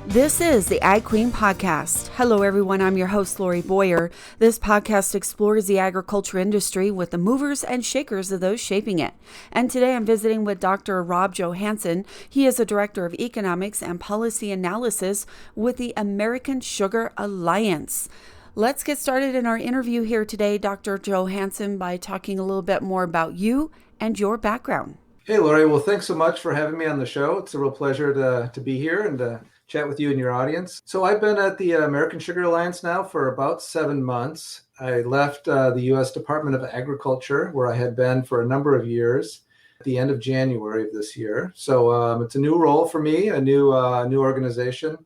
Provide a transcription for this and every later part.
This is the Ag Queen Podcast. Hello, everyone. I'm your host, Lori Boyer. This podcast explores the agriculture industry with the movers and shakers of those shaping it. And today I'm visiting with Dr. Rob Johansen. He is a director of economics and policy analysis with the American Sugar Alliance. Let's get started in our interview here today, Dr. Johansen, by talking a little bit more about you and your background. Hey, Lori. Well, thanks so much for having me on the show. It's a real pleasure to be here and to chat with you and your audience. So I've been at the American Sugar Alliance now for about 7 months. I left the U.S. Department of Agriculture, where I had been for a number of years, at the end of January of this year. So it's a new role for me, a new organization.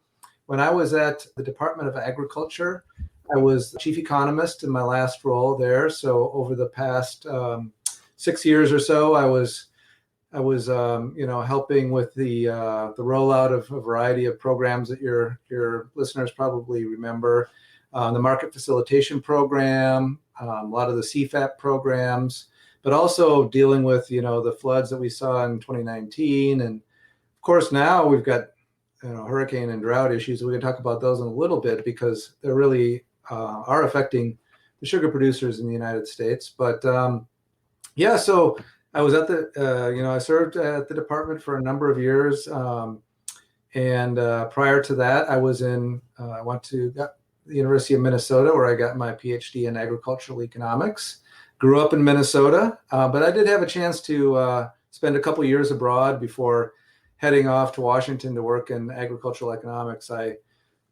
When I was at the Department of Agriculture, I was chief economist in my last role there. So over the past 6 years or so, I was helping with the rollout of a variety of programs that your listeners probably remember. The market facilitation program, a lot of the CFAP programs, but also dealing with, the floods that we saw in 2019. And of course, now we've got, hurricane and drought issues. We can talk about those in a little bit because they really are affecting the sugar producers in the United States. But so I was at I served at the department for a number of years. And prior to that, I went to the University of Minnesota, where I got my PhD in agricultural economics. Grew up in Minnesota, but I did have a chance to spend a couple years abroad before heading off to Washington to work in agricultural economics. I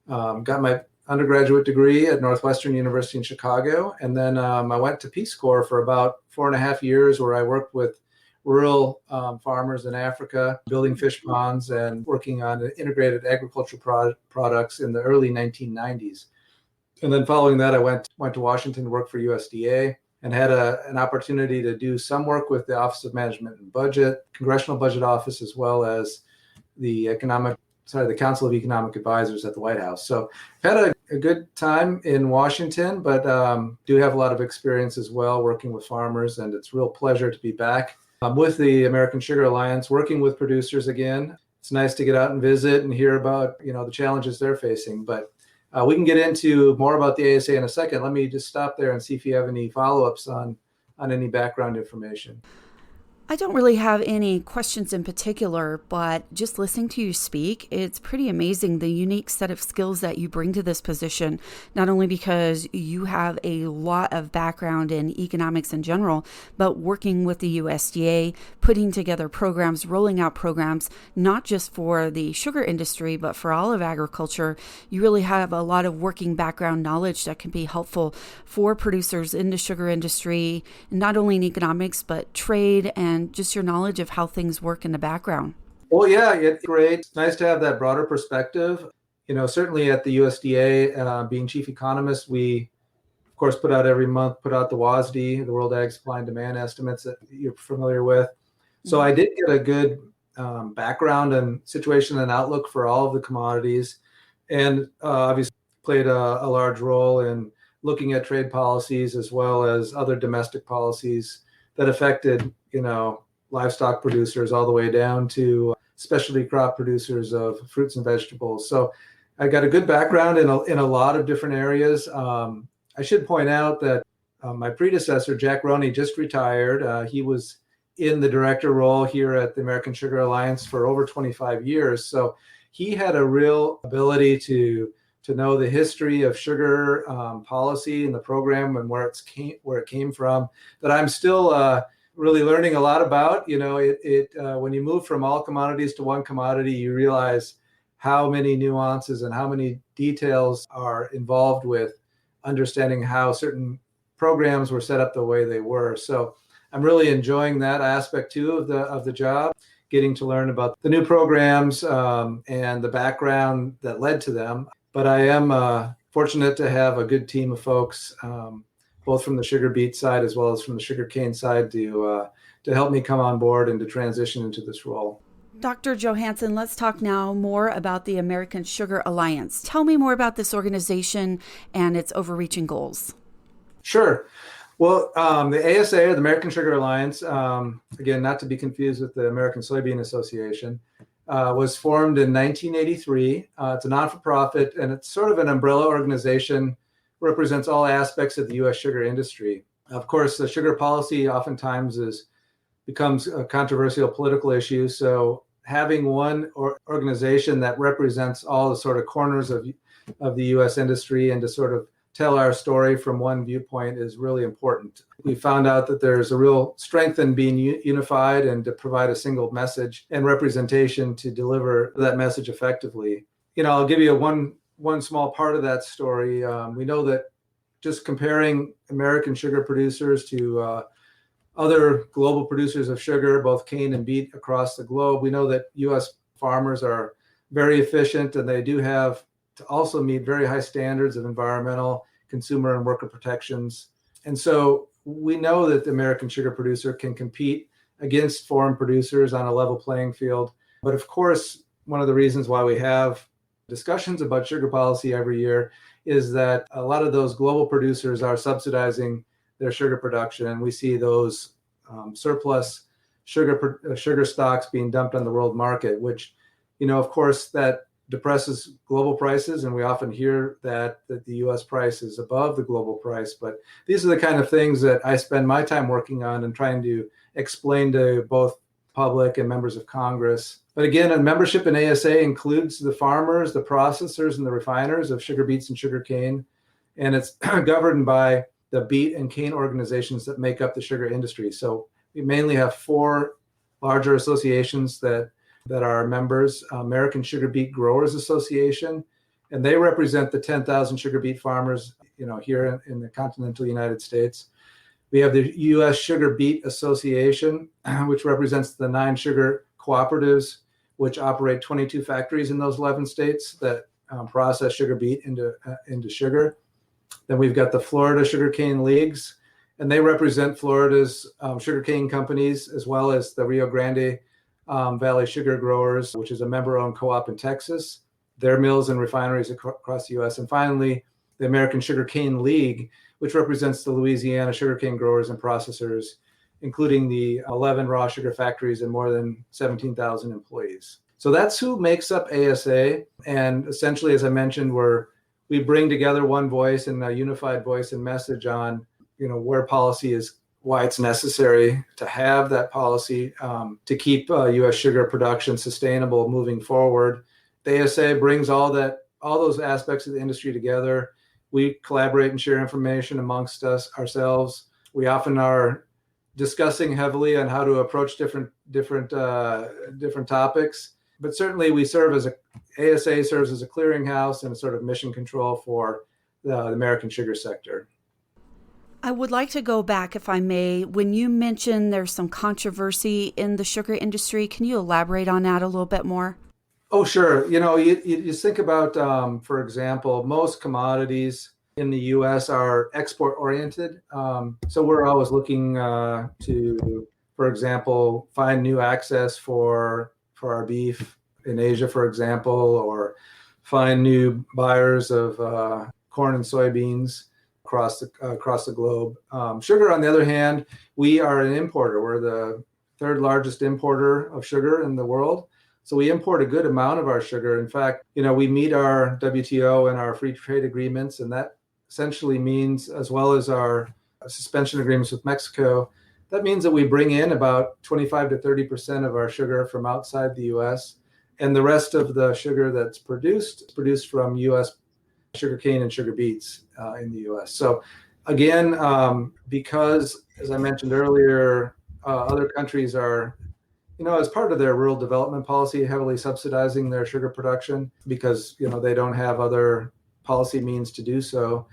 got my undergraduate degree at Northwestern University in Chicago. And then I went to Peace Corps for about 4.5 years, where I worked with rural farmers in Africa, building fish ponds and working on integrated agricultural products in the early 1990s. And then following that, I went to Washington to work for USDA and had an opportunity to do some work with the Office of Management and Budget, Congressional Budget Office, as well as the Council of Economic Advisors at the White House. So I've had a good time in Washington, but do have a lot of experience as well working with farmers, and it's a real pleasure to be back with the American Sugar Alliance, working with producers again. It's nice to get out and visit and hear about, the challenges they're facing. But we can get into more about the ASA in a second. Let me just stop there and see if you have any follow-ups on any background information. I don't really have any questions in particular, but just listening to you speak, it's pretty amazing the unique set of skills that you bring to this position, not only because you have a lot of background in economics in general, but working with the USDA, putting together programs, rolling out programs, not just for the sugar industry, but for all of agriculture. You really have a lot of working background knowledge that can be helpful for producers in the sugar industry, not only in economics, but trade and just your knowledge of how things work in the background. Well, yeah, it's great. It's nice to have that broader perspective. Certainly at the USDA, being chief economist, we, of course, put out the WASDE, the World Ag Supply and Demand Estimates that you're familiar with. So I did get a good background and situation and outlook for all of the commodities, and obviously played a large role in looking at trade policies as well as other domestic policies that affected, livestock producers all the way down to specialty crop producers of fruits and vegetables. So I got a good background in a lot of different areas. I should point out that my predecessor, Jack Roney, just retired. He was in the director role here at the American Sugar Alliance for over 25 years. So he had a real ability to know the history of sugar policy and the program and where it came from, that I'm still really learning a lot about. When you move from all commodities to one commodity, you realize how many nuances and how many details are involved with understanding how certain programs were set up the way they were. So I'm really enjoying that aspect too of the job, getting to learn about the new programs and the background that led to them. But I am fortunate to have a good team of folks, both from the sugar beet side as well as from the sugar cane side, to help me come on board and to transition into this role. Dr. Johansen, let's talk now more about the American Sugar Alliance. Tell me more about this organization and its overreaching goals. Sure. Well, the ASA, or the American Sugar Alliance, again, not to be confused with the American Soybean Association, was formed in 1983. It's a non-for-profit, and it's sort of an umbrella organization, represents all aspects of the U.S. sugar industry. Of course, the sugar policy oftentimes becomes a controversial political issue. So having one organization that represents all the sort of corners of the U.S. industry and to sort of tell our story from one viewpoint is really important. We found out that there's a real strength in being unified and to provide a single message and representation to deliver that message effectively. I'll give you one small part of that story. We know that just comparing American sugar producers to other global producers of sugar, both cane and beet across the globe, we know that U.S. farmers are very efficient, and they do have to also meet very high standards of environmental, consumer, and worker protections. And so we know that the American sugar producer can compete against foreign producers on a level playing field. But of course, one of the reasons why we have discussions about sugar policy every year is that a lot of those global producers are subsidizing their sugar production, and we see those surplus sugar stocks being dumped on the world market, which, of course, that depresses global prices, and we often hear that the U.S. price is above the global price. But these are the kind of things that I spend my time working on and trying to explain to both public and members of Congress. But again, a membership in ASA includes the farmers, the processors, and the refiners of sugar beets and sugar cane, and it's governed by the beet and cane organizations that make up the sugar industry. So we mainly have 4 larger associations that are members. American Sugar Beet Growers Association, and they represent the 10,000 sugar beet farmers, here in the continental United States. We have the U.S. Sugar Beet Association, which represents the 9 sugar cooperatives, which operate 22 factories in those 11 states that process sugar beet into sugar. Then we've got the Florida Sugarcane Leagues, and they represent Florida's sugarcane companies, as well as the Rio Grande Valley Sugar Growers, which is a member-owned co-op in Texas, their mills and refineries across the U.S. And finally, the American Sugarcane League, which represents the Louisiana sugarcane growers and processors, including the 11 raw sugar factories and more than 17,000 employees. So that's who makes up ASA. And essentially, as I mentioned, we bring together one voice and a unified voice and message on, where policy is, why it's necessary to have that policy to keep U.S. sugar production sustainable moving forward. The ASA brings all those aspects of the industry together. We collaborate and share information amongst ourselves. We often are discussing heavily on how to approach different topics. But certainly we ASA serves as a clearinghouse and a sort of mission control for the American sugar sector. I would like to go back, if I may. When you mentioned there's some controversy in the sugar industry, can you elaborate on that a little bit more? Oh, sure. You think about, for example, most commodities in the U.S. are export oriented. So we're always looking to, for example, find new access for our beef in Asia, for example, or find new buyers of corn and soybeans across the globe. Sugar, on the other hand, we are an importer. We're the 3rd largest importer of sugar in the world. So we import a good amount of our sugar. In fact, we meet our WTO and our free trade agreements, and that essentially means, as well as our suspension agreements with Mexico, that means that we bring in about 25 to 30% of our sugar from outside the U.S. And the rest of the sugar that's produced from U.S. sugarcane and sugar beets in the U.S. So again, because, as I mentioned earlier, other countries are, as part of their rural development policy, heavily subsidizing their sugar production because, they don't have other policy means to do so.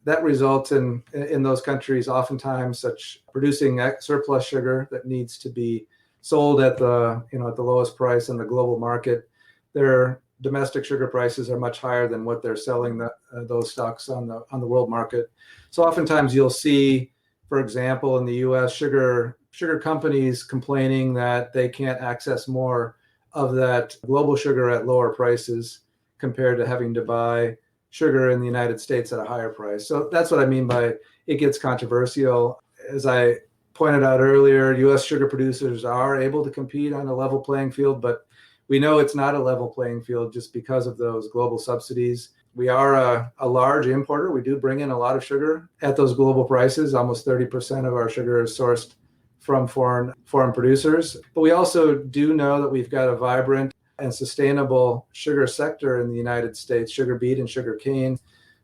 That results in those countries oftentimes producing surplus sugar that needs to be sold at the lowest price in the global market. Their domestic sugar prices are much higher than what they're selling those stocks on the world market. So oftentimes you'll see, for example, in the U.S., sugar companies complaining that they can't access more of that global sugar at lower prices compared to having to buy sugar in the United States at a higher price. So that's what I mean by it gets controversial. As I pointed out earlier, U.S. sugar producers are able to compete on a level playing field, but we know it's not a level playing field just because of those global subsidies. We are a large importer. We do bring in a lot of sugar at those global prices. Almost 30% of our sugar is sourced from foreign producers. But we also do know that we've got a vibrant and sustainable sugar sector in the United States, sugar beet and sugar cane,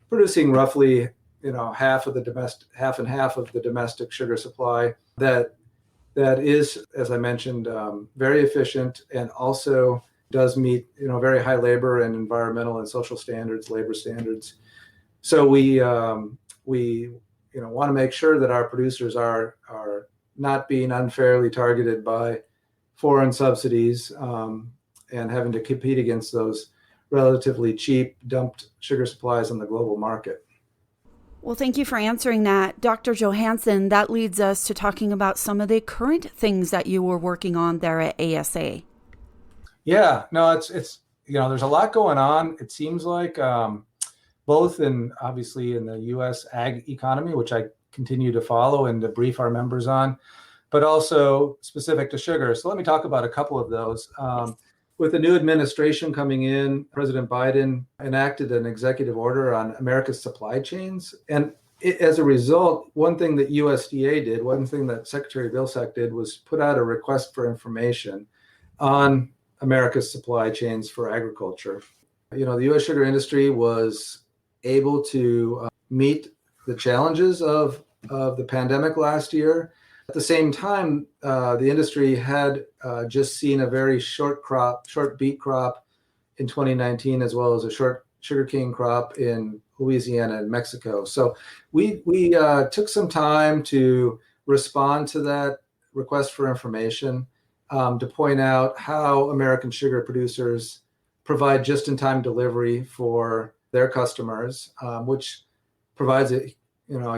producing roughly half and half of the domestic sugar supply that is, as I mentioned, very efficient and also does meet very high labor and environmental and social standards, labor standards. So we want to make sure that our producers are not being unfairly targeted by foreign subsidies and having to compete against those relatively cheap dumped sugar supplies on the global market. Well, thank you for answering that. Dr. Johansen, that leads us to talking about some of the current things that you were working on there at ASA. Yeah, no, it's there's a lot going on. It seems like both obviously in the U.S. ag economy, which I continue to follow and to brief our members on, but also specific to sugar. So let me talk about a couple of those. With the new administration coming in, President Biden enacted an executive order on America's supply chains. And as a result, one thing that USDA did, one thing that Secretary Vilsack did was put out a request for information on America's supply chains for agriculture. The U.S. sugar industry was able to meet the challenges of the pandemic last year. At the same time, the industry had just seen a very short beet crop in 2019, as well as a short sugarcane crop in Louisiana and Mexico. So we took some time to respond to that request for information, to point out how American sugar producers provide just-in-time delivery for their customers, which provides a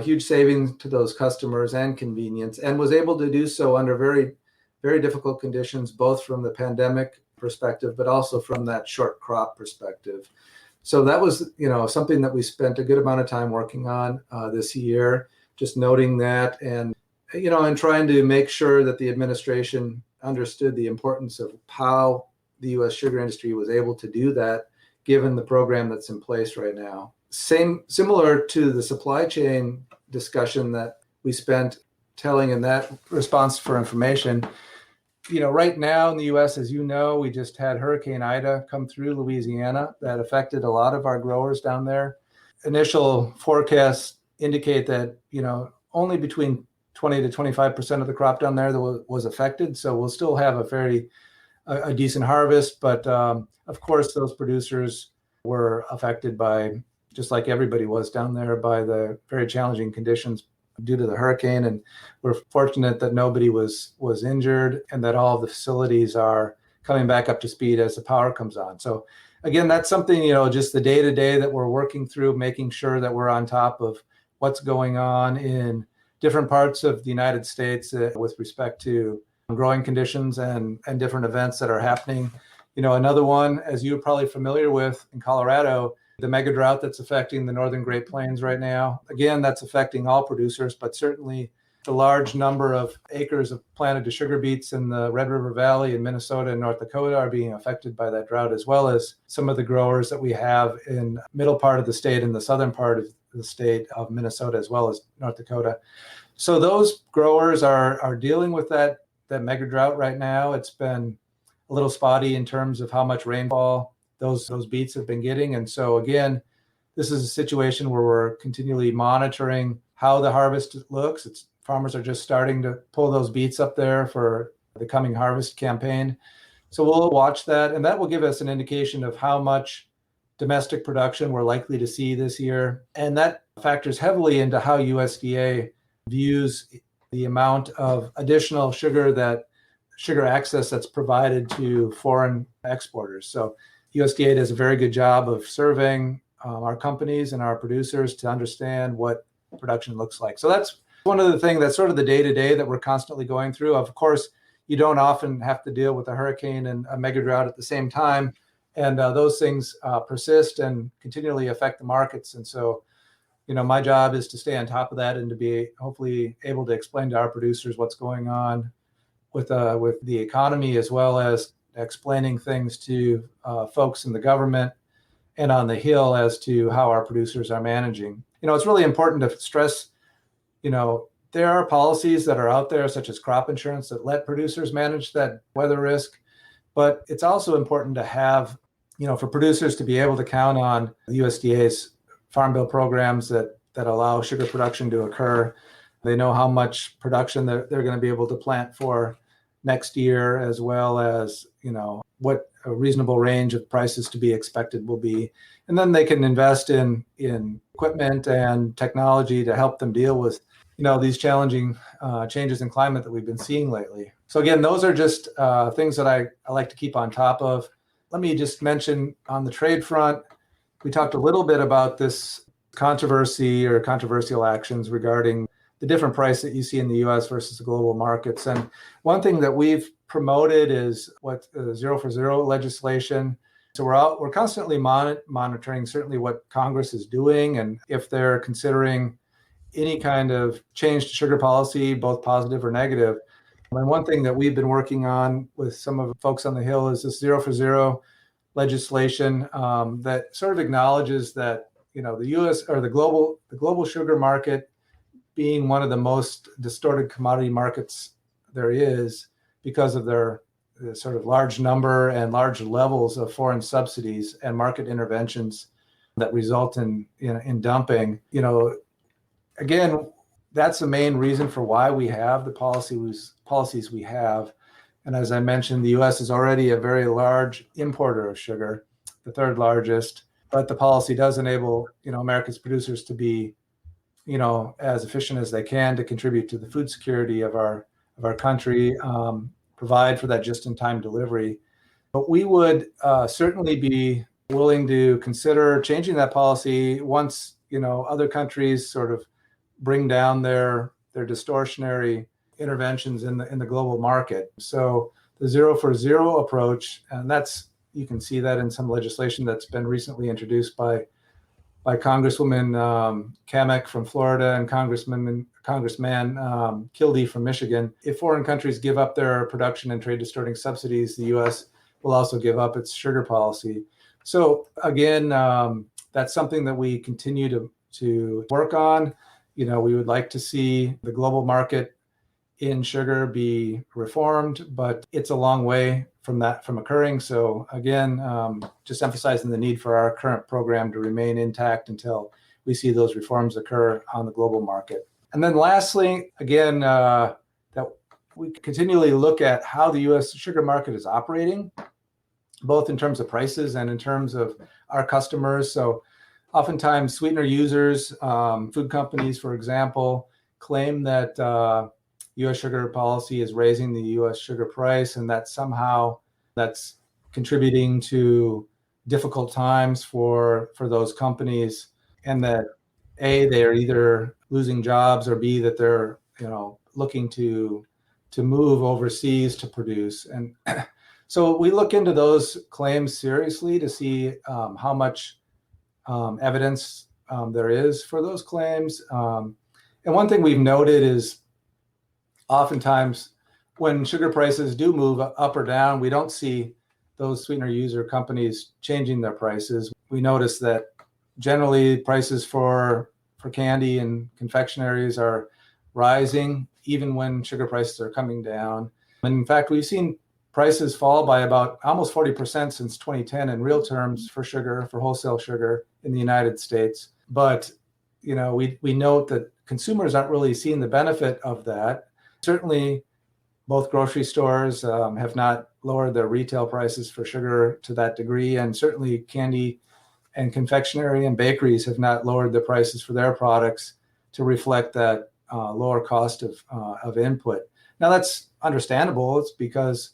huge savings to those customers and convenience, and was able to do so under very, very difficult conditions, both from the pandemic perspective, but also from that short crop perspective. So that was, something that we spent a good amount of time working on this year, just noting that and trying to make sure that the administration understood the importance of how the U.S. sugar industry was able to do that, given the program that's in place right now. Similar to the supply chain discussion that we spent telling in that response for information, right now in the U.S., as you know, we just had Hurricane Ida come through Louisiana that affected a lot of our growers down there. Initial forecasts indicate that, only between 20 to 25% of the crop down there that was affected. So we'll still have a decent harvest. But of course, those producers were affected by, just like everybody was down there, by the very challenging conditions due to the hurricane. And we're fortunate that nobody was injured and that all of the facilities are coming back up to speed as the power comes on. So again, that's something, just the day-to-day that we're working through, making sure that we're on top of what's going on in different parts of the United States with respect to growing conditions and different events that are happening. Another one, as you're probably familiar with in Colorado, the mega drought that's affecting the northern Great Plains right now. Again, that's affecting all producers, but certainly the large number of acres of planted to sugar beets in the Red River Valley in Minnesota and North Dakota are being affected by that drought, as well as some of the growers that we have in middle part of the state and the southern part of the state of Minnesota, as well as North Dakota. So those growers are dealing with that mega drought right now. It's been a little spotty in terms of how much rainfall those beets have been getting. And so again, this is a situation where we're continually monitoring how the harvest looks. Farmers are just starting to pull those beets up there for the coming harvest campaign. So we'll watch that, and that will give us an indication of how much domestic production we're likely to see this year. And that factors heavily into how USDA views the amount of additional sugar access that's provided to foreign exporters. So USDA does a very good job of surveying our companies and our producers to understand what production looks like. So that's one of the things that's sort of the day-to-day that we're constantly going through. Of course, you don't often have to deal with a hurricane and a mega drought at the same time. And those things persist and continually affect the markets. And so, my job is to stay on top of that and to be hopefully able to explain to our producers what's going on with the economy, as well as explaining things to folks in the government and on the Hill as to how our producers are managing. It's really important to stress, there are policies that are out there, such as crop insurance, that let producers manage that weather risk. But it's also important to have, for producers to be able to count on the USDA's Farm Bill programs that allow sugar production to occur. They know how much production they're going to be able to plant for next year, as well as, what a reasonable range of prices to be expected will be. And then they can invest in equipment and technology to help them deal with, these challenging changes in climate that we've been seeing lately. So again, those are just things that I like to keep on top of. Let me just mention on the trade front, we talked a little bit about this controversy or controversial actions regarding the different price that you see in the U.S. versus the global markets. And one thing that we've promoted is what Zero for Zero legislation. So we're constantly monitoring certainly what Congress is doing, and if they're considering any kind of change to sugar policy, both positive or negative. And one thing that we've been working on with some of the folks on the Hill is this Zero for Zero legislation that sort of acknowledges that the U.S. or the global sugar market being one of the most distorted commodity markets there is because of their sort of large number and large levels of foreign subsidies and market interventions that result in dumping. Again, that's the main reason for why we have the policies we have. And as I mentioned, the U.S. is already a very large importer of sugar, the third largest. But the policy does enable, America's producers to be, as efficient as they can to contribute to the food security of our country, provide for that just-in-time delivery. But we would certainly be willing to consider changing that policy once, other countries sort of bring down their distortionary interventions in the global market. So the Zero for Zero approach, and you can see that in some legislation that's been recently introduced by Congresswoman Kamek from Florida and Congressman Kildee from Michigan. If foreign countries give up their production and trade distorting subsidies, the U.S. will also give up its sugar policy. So again, that's something that we continue to work on. We would like to see the global market in sugar be reformed, but it's a long way from occurring. So again, just emphasizing the need for our current program to remain intact until we see those reforms occur on the global market. And then lastly, again, that we continually look at how the U.S. sugar market is operating, both in terms of prices and in terms of our customers. So oftentimes sweetener users, food companies, for example, claim that U.S. sugar policy is raising the U.S. sugar price, and that somehow that's contributing to difficult times for those companies, and that A, they are either losing jobs, or B, that they're looking to move overseas to produce. And so we look into those claims seriously to see how much evidence there is for those claims. And one thing we've noted is oftentimes when sugar prices do move up or down, we don't see those sweetener user companies changing their prices. We notice that generally prices for candy and confectionaries are rising even when sugar prices are coming down. And in fact, we've seen prices fall by about almost 40% since 2010 in real terms for wholesale sugar in the United States. But we note that consumers aren't really seeing the benefit of that. Certainly, both grocery stores have not lowered their retail prices for sugar to that degree, and certainly candy and confectionery and bakeries have not lowered the prices for their products to reflect that lower cost of input. Now, that's understandable. It's because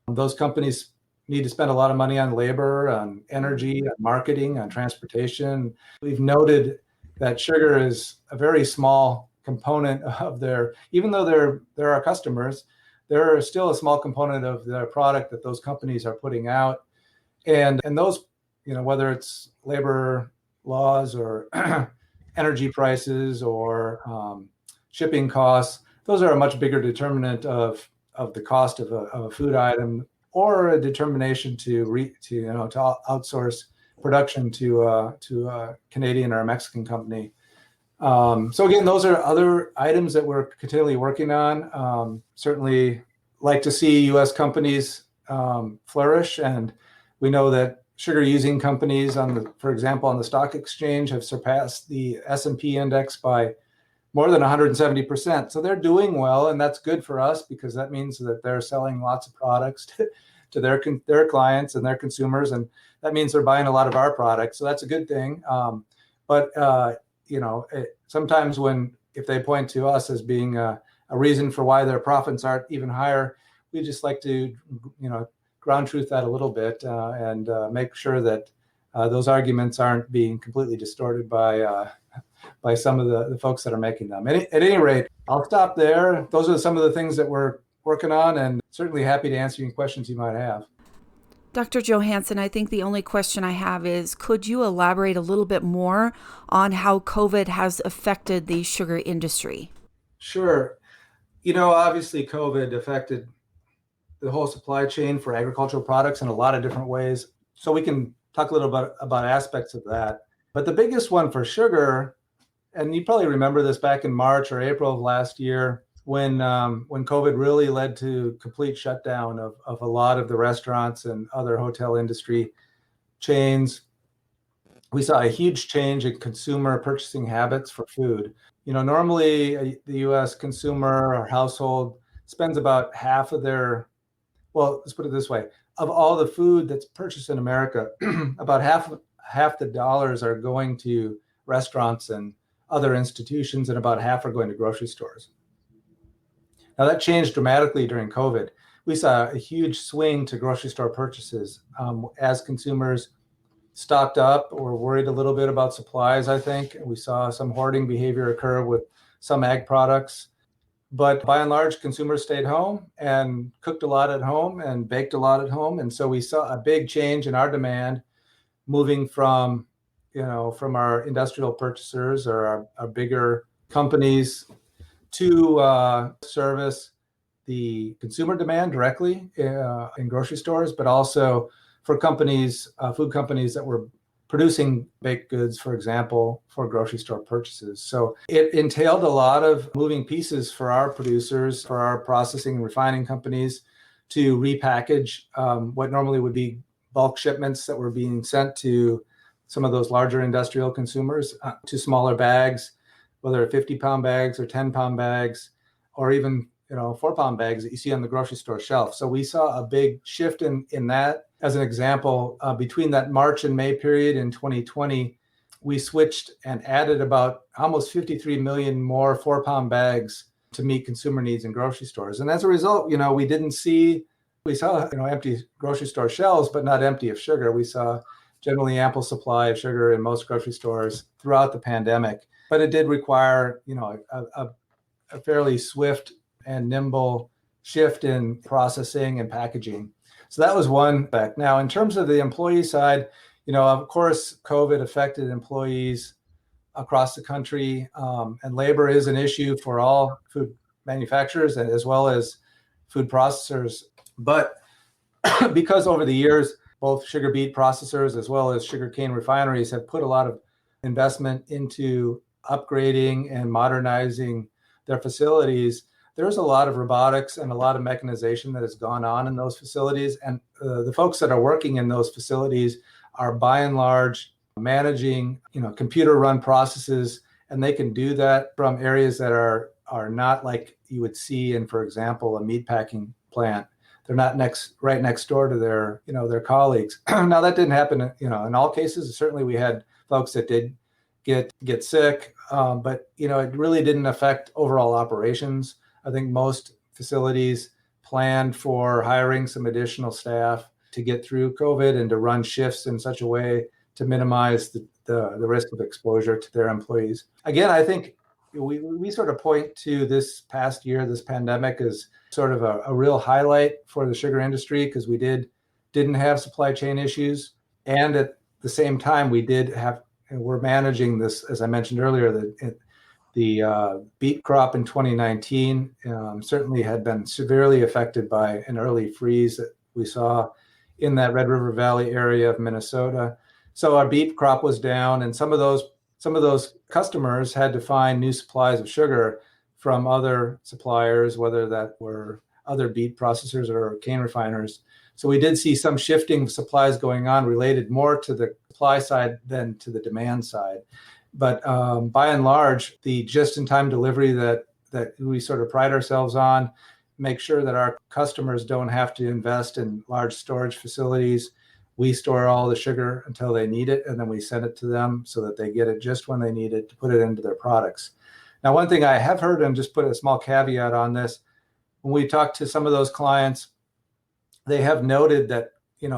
those companies need to spend a lot of money on labor, on energy, on marketing, on transportation. We've noted that sugar is a very small component of even though they're our customers, they're still a small component of their product that those companies are putting out. And those, whether it's labor laws or energy prices or shipping costs, those are a much bigger determinant of the cost of a food item or a determination to outsource production to a Canadian or a Mexican company. So again, those are other items that we're continually working on. Certainly like to see U.S. companies flourish, and we know that sugar-using companies, for example, on the stock exchange, have surpassed the S&P index by more than 170%. So they're doing well, and that's good for us because that means that they're selling lots of products to their clients and their consumers, and that means they're buying a lot of our products. So that's a good thing. Sometimes if they point to us as being a reason for why their profits aren't even higher, we just like to, ground truth that a little bit and make sure that those arguments aren't being completely distorted by some of the folks that are making them. At any rate, I'll stop there. Those are some of the things that we're working on, and certainly happy to answer any questions you might have. Dr. Johansson, I think the only question I have is, could you elaborate a little bit more on how COVID has affected the sugar industry? Sure. Obviously COVID affected the whole supply chain for agricultural products in a lot of different ways. So we can talk a little bit about aspects of that. But the biggest one for sugar, and you probably remember this back in March or April of last year, when COVID really led to complete shutdown of a lot of the restaurants and other hotel industry chains, we saw a huge change in consumer purchasing habits for food. Normally the U.S. consumer or household spends about half of let's put it this way, of all the food that's purchased in America, about half the dollars are going to restaurants and other institutions, and about half are going to grocery stores. Now that changed dramatically during COVID. We saw a huge swing to grocery store purchases as consumers stocked up or worried a little bit about supplies, I think. We saw some hoarding behavior occur with some ag products. But by and large, consumers stayed home and cooked a lot at home and baked a lot at home. And so we saw a big change in our demand moving from our industrial purchasers or our bigger companies to service the consumer demand directly in grocery stores, but also for companies, food companies that were producing baked goods, for example, for grocery store purchases. So it entailed a lot of moving pieces for our producers, for our processing and refining companies to repackage what normally would be bulk shipments that were being sent to some of those larger industrial consumers to smaller bags, whether 50-pound bags or 10-pound bags, or even 4-pound bags that you see on the grocery store shelf. So we saw a big shift in that. As an example, between that March and May period in 2020, we switched and added about almost 53 million more 4-pound bags to meet consumer needs in grocery stores. And as a result, we saw empty grocery store shelves, but not empty of sugar. We saw generally ample supply of sugar in most grocery stores throughout the pandemic. But it did require, a fairly swift and nimble shift in processing and packaging. So that was one effect. Now, in terms of the employee side, of course, COVID affected employees across the country, and labor is an issue for all food manufacturers and as well as food processors. But because over the years, both sugar beet processors as well as sugarcane refineries have put a lot of investment into upgrading and modernizing their facilities, there's a lot of robotics and a lot of mechanization that has gone on in those facilities. And the folks that are working in those facilities are by and large managing, computer run processes, and they can do that from areas that are not like you would see in, for example, a meat packing plant. They're not right next door to their colleagues. Now that didn't happen, in all cases. Certainly we had folks that did get sick, but it really didn't affect overall operations. I think most facilities planned for hiring some additional staff to get through COVID and to run shifts in such a way to minimize the risk of exposure to their employees. Again, I think we sort of point to this past year, this pandemic, as sort of a real highlight for the sugar industry because we didn't have supply chain issues. And at the same time, we're managing this, as I mentioned earlier, the beet crop in 2019 certainly had been severely affected by an early freeze we saw in that Red River Valley area of Minnesota. So our beet crop was down, and some of those customers had to find new supplies of sugar from other suppliers, whether that were other beet processors or cane refiners. So we did see some shifting of supplies going on related more to the supply side than to the demand side. But by and large, the just-in-time delivery that we sort of pride ourselves on, make sure that our customers don't have to invest in large storage facilities. We store all the sugar until they need it, and then we send it to them so that they get it just when they need it to put it into their products. Now, one thing I have heard, and just put a small caveat on this, when we talk to some of those clients, they have noted that,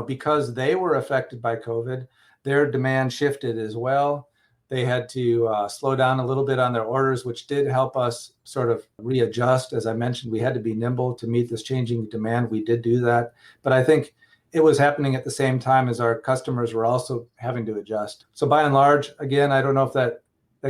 because they were affected by COVID, their demand shifted as well. They had to slow down a little bit on their orders, which did help us sort of readjust. As I mentioned, we had to be nimble to meet this changing demand. We did do that. But I think it was happening at the same time as our customers were also having to adjust. So by and large, again, I don't know if that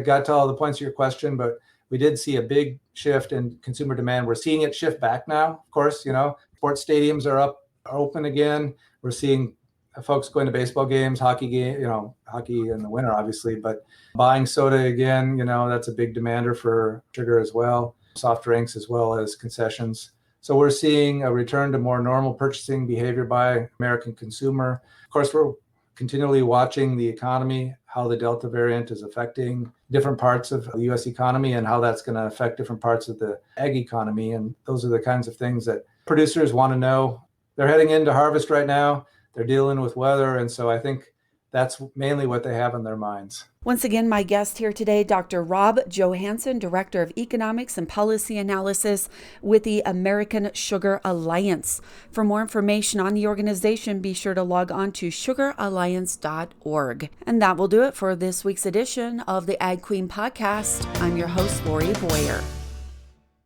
got to all the points of your question, but we did see a big shift in consumer demand. We're seeing it shift back now. Of course, sports stadiums are open again. We're seeing folks going to baseball games, hockey in the winter, obviously, but buying soda again, that's a big demander for sugar as well, soft drinks as well as concessions. So we're seeing a return to more normal purchasing behavior by American consumer. Of course, we're continually watching the economy, how the Delta variant is affecting different parts of the U.S. economy and how that's going to affect different parts of the ag economy. And those are the kinds of things that producers want to know. They're heading into harvest right now. They're dealing with weather. And so I think that's mainly what they have in their minds. Once again, my guest here today, Dr. Rob Johansen, Director of Economics and Policy Analysis with the American Sugar Alliance. For more information on the organization, be sure to log on to sugaralliance.org. And that will do it for this week's edition of the Ag Queen Podcast. I'm your host, Lori Boyer.